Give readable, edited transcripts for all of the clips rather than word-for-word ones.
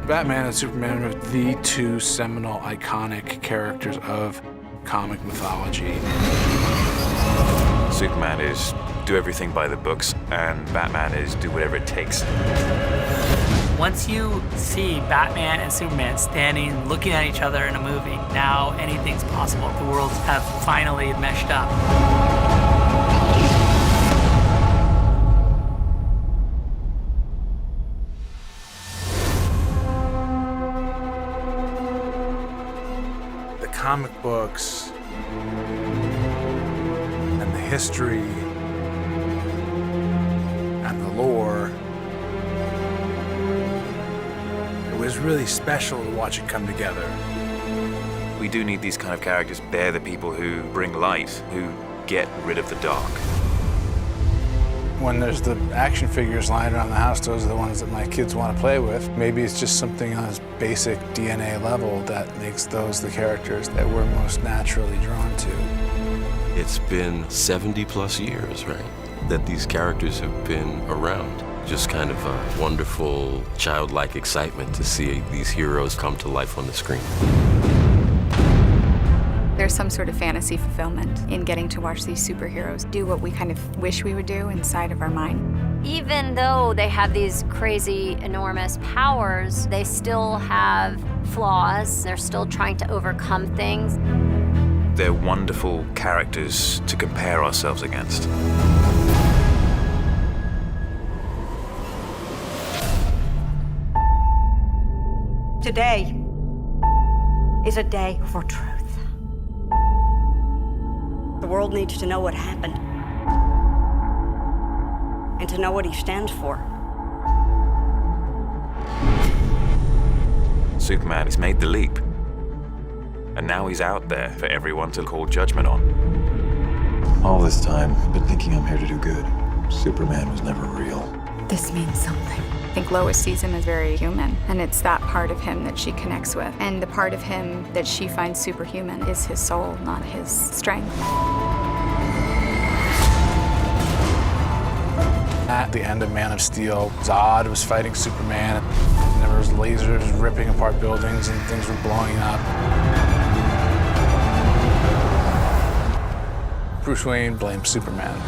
Batman and Superman are the two seminal, iconic characters of comic mythology. Superman is do everything by the books, and Batman is do whatever it takes. Once you see Batman and Superman standing, looking at each other in a movie, now anything's possible. The worlds have finally meshed up. The comic books and the history and the lore, it was really special to watch it come together. We do need these kind of characters. They're the people who bring light, who get rid of the dark. When there's the action figures lying around the house, those are the ones that my kids want to play with. Maybe it's just something on this basic DNA level that makes those the characters that we're most naturally drawn to. It's been 70+ years, right, that these characters have been around. Just kind of a wonderful, childlike excitement to see these heroes come to life on the screen. There's some sort of fantasy fulfillment in getting to watch these superheroes do what we kind of wish we would do inside of our mind. Even though they have these crazy, enormous powers, they still have flaws. They're still trying to overcome things. They're wonderful characters to compare ourselves against. Today is a day for truth. The world needs to know what happened and to know what he stands for. Superman has made the leap, and now he's out there for everyone to call judgment on. All this time, I've been thinking I'm here to do good. Superman was never real. This means something. I think Lois sees him as very human, and it's that part of him that she connects with. And the part of him that she finds superhuman is his soul, not his strength. At the end of Man of Steel, Zod was fighting Superman, and there was lasers ripping apart buildings and things were blowing up. Bruce Wayne blamed Superman.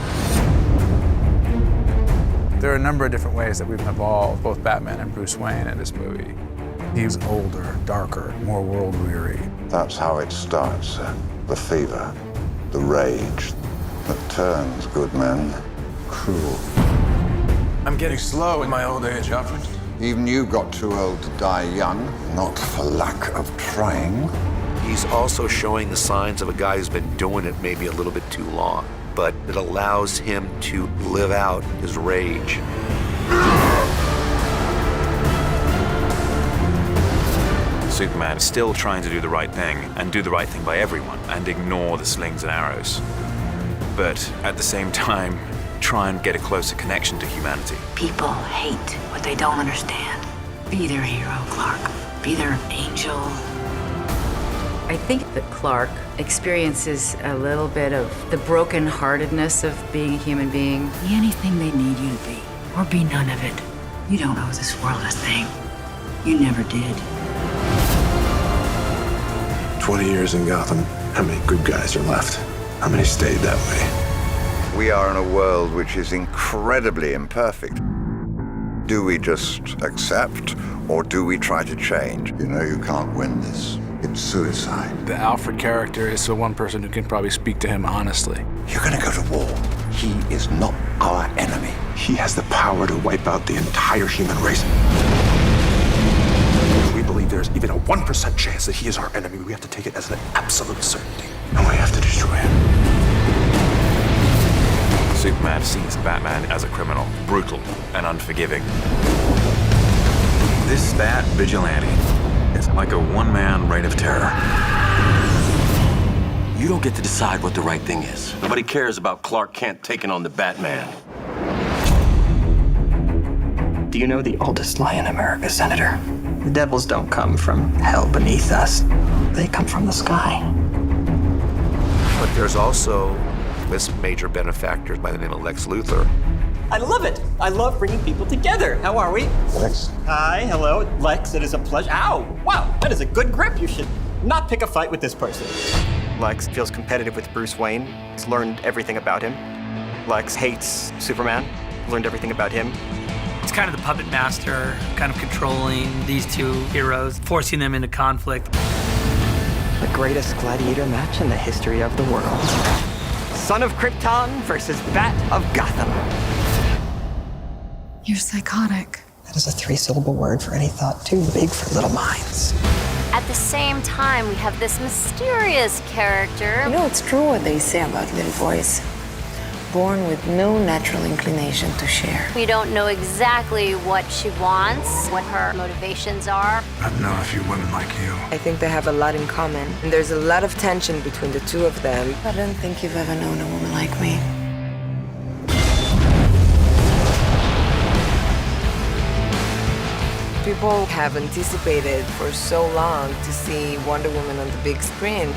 There are a number of different ways that we've evolved, both Batman and Bruce Wayne, in this movie. He's older, darker, more world-weary. That's how it starts, the fever, the rage that turns good men cruel. I'm getting slow in my old age, Alfred. Even you got too old to die young, not for lack of trying. He's also showing the signs of a guy who's been doing it maybe a little bit too long, but it allows him to live out his rage. Superman is still trying to do the right thing and do the right thing by everyone and ignore the slings and arrows. But at the same time, try and get a closer connection to humanity. People hate what they don't understand. Be their hero, Clark. Be their angel. I think that Clark experiences a little bit of the brokenheartedness of being a human being. Be anything they need you to be, or be none of it. You don't owe this world a thing. You never did. 20 years in Gotham. How many good guys are left? How many stayed that way? We are in a world which is incredibly imperfect. Do we just accept, or do we try to change? You know you can't win this. It's suicide. The Alfred character is the one person who can probably speak to him honestly. You're gonna go to war. He is not our enemy. He has the power to wipe out the entire human race. If we believe there's even a 1% chance that he is our enemy, we have to take it as an absolute certainty. And we have to destroy him. Superman sees Batman as a criminal, brutal and unforgiving. This Bat Vigilante is like a one-man reign of terror. You don't get to decide what the right thing is. Nobody cares about Clark Kent taking on the Batman. Do you know the oldest lie in America, Senator? The devils don't come from hell beneath us. They come from the sky. But there's also this major benefactor by the name of Lex Luthor. I love it. I love bringing people together. How are we? Lex. Hi, hello, Lex. It is a pleasure. Ow! Wow, that is a good grip. You should not pick a fight with this person. Lex feels competitive with Bruce Wayne. He's learned everything about him. Lex hates Superman. Learned everything about him. It's kind of the puppet master, kind of controlling these two heroes, forcing them into conflict. The greatest gladiator match in the history of the world. Son of Krypton versus Bat of Gotham. You're psychotic. That is a 3-syllable word for any thought too big for little minds. At the same time, we have this mysterious character. You know, it's true what they say about little boys. Born with no natural inclination to share. We don't know exactly what she wants, what her motivations are. I've known a few women like you. I think they have a lot in common, and there's a lot of tension between the two of them. I don't think you've ever known a woman like me. People have anticipated for so long to see Wonder Woman on the big screen.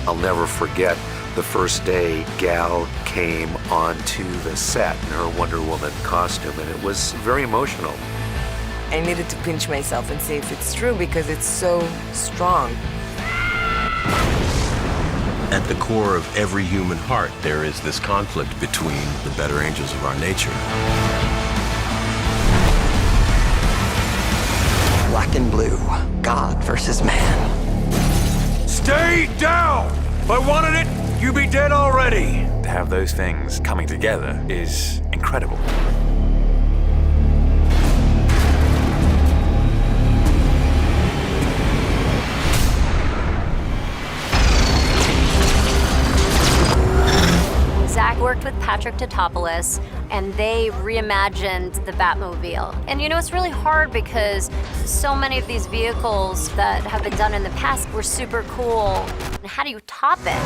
I'll never forget the first day Gal came onto the set in her Wonder Woman costume, and it was very emotional. I needed to pinch myself and see if it's true because it's so strong. At the core of every human heart, there is this conflict between the better angels of our nature. Black and blue, God versus man. Stay down! If I wanted it, you'd be dead already. To have those things coming together is incredible. Zach worked with Patrick Tatopoulos, and they reimagined the Batmobile. And you know, it's really hard because so many of these vehicles that have been done in the past were super cool. How do you top it?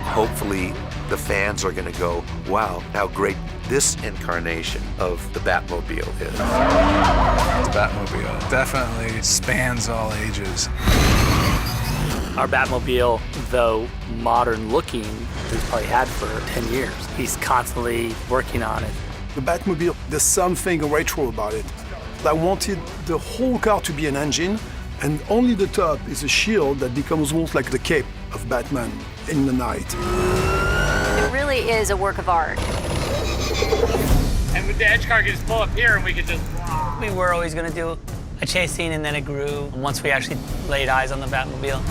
Hopefully, the fans are going to go, wow, how great this incarnation of the Batmobile is. The Batmobile definitely spans all ages. Our Batmobile, though modern looking, he's probably had for 10 years. He's constantly working on it. The Batmobile, there's something retro about it. I wanted the whole car to be an engine, and only the top is a shield that becomes almost like the cape of Batman in the night. It really is a work of art. And with the edge car, could just pull up here and we could just... We were always going to do a chase scene, and then it grew once we actually laid eyes on the Batmobile.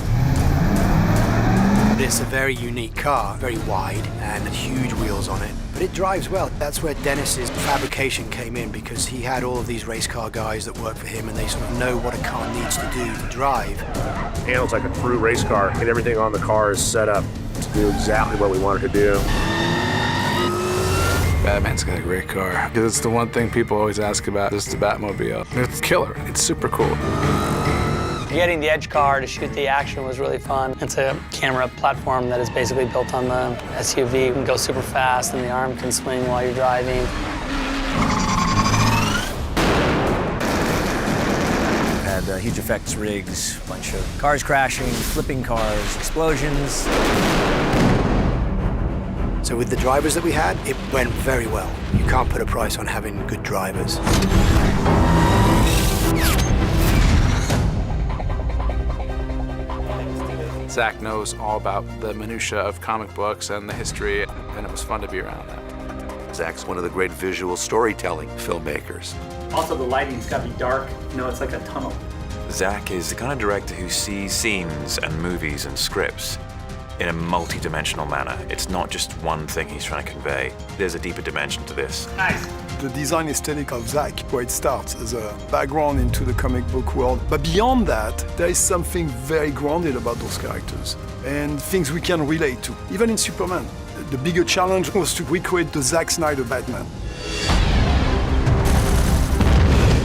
It's a very unique car, very wide and huge wheels on it, but it drives well. That's where Dennis's fabrication came in, because he had all of these race car guys that work for him, and they sort of know what a car needs to do to drive. Handles like a true race car, and everything on the car is set up to do exactly what we want it to do. Batman's got a great car, because it's the one thing people always ask about is the Batmobile. It's killer. It's super cool. Getting the Edge car to shoot the action was really fun. It's a camera platform that is basically built on the SUV. You can go super fast, and the arm can swing while you're driving. Had huge effects rigs, a bunch of cars crashing, flipping cars, explosions. So with the drivers that we had, it went very well. You can't put a price on having good drivers. Zach knows all about the minutia of comic books and the history, and it was fun to be around that. Zach's one of the great visual storytelling filmmakers. Also, the lighting's got to be dark. You know, it's like a tunnel. Zach is the kind of director who sees scenes and movies and scripts in a multi-dimensional manner. It's not just one thing he's trying to convey. There's a deeper dimension to this. Nice. The design aesthetic of Zach, where it starts as a background into the comic book world. But beyond that, there is something very grounded about those characters and things we can relate to. Even in Superman, the bigger challenge was to recreate the Zack Snyder Batman.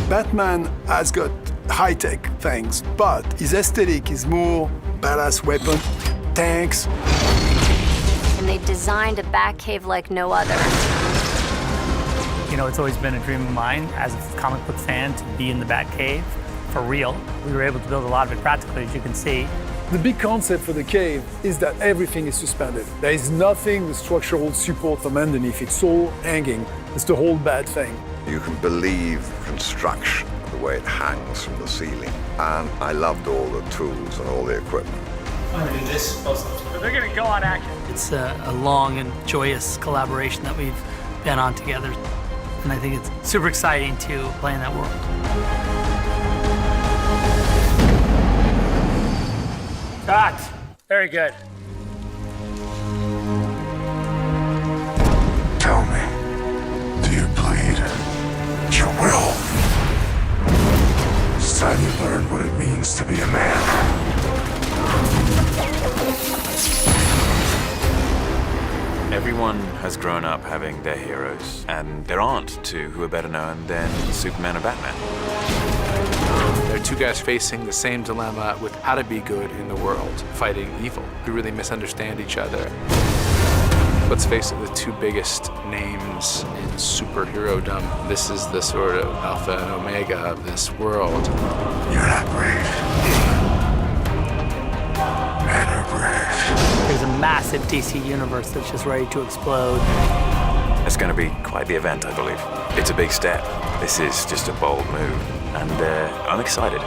Batman has got high-tech things, but his aesthetic is more badass weapon, tanks. And they designed a Batcave like no other. You know, it's always been a dream of mine as a comic book fan to be in the Batcave for real. We were able to build a lot of it practically, as you can see. The big concept for the cave is that everything is suspended. There is nothing with structural support from underneath. It's all hanging. It's the whole bad thing. You can believe construction, the way it hangs from the ceiling. And I loved all the tools and all the equipment. I'm gonna do this. They're gonna go on action. It's a long and joyous collaboration that we've been on together. And I think it's super exciting to play in that world. Cut. Very good. Tell me, do you bleed your will? It's time you learn what it means to be a man. Everyone has grown up having their heroes, and there aren't two who are better known than Superman and Batman. They're two guys facing the same dilemma with how to be good in the world, fighting evil. We really misunderstand each other. Let's face it, the two biggest names in superhero-dom. This is the sort of alpha and omega of this world. You're not brave. Men are brave. There's a massive DC universe that's just ready to explode. It's going to be quite the event, I believe. It's a big step. This is just a bold move, and I'm excited.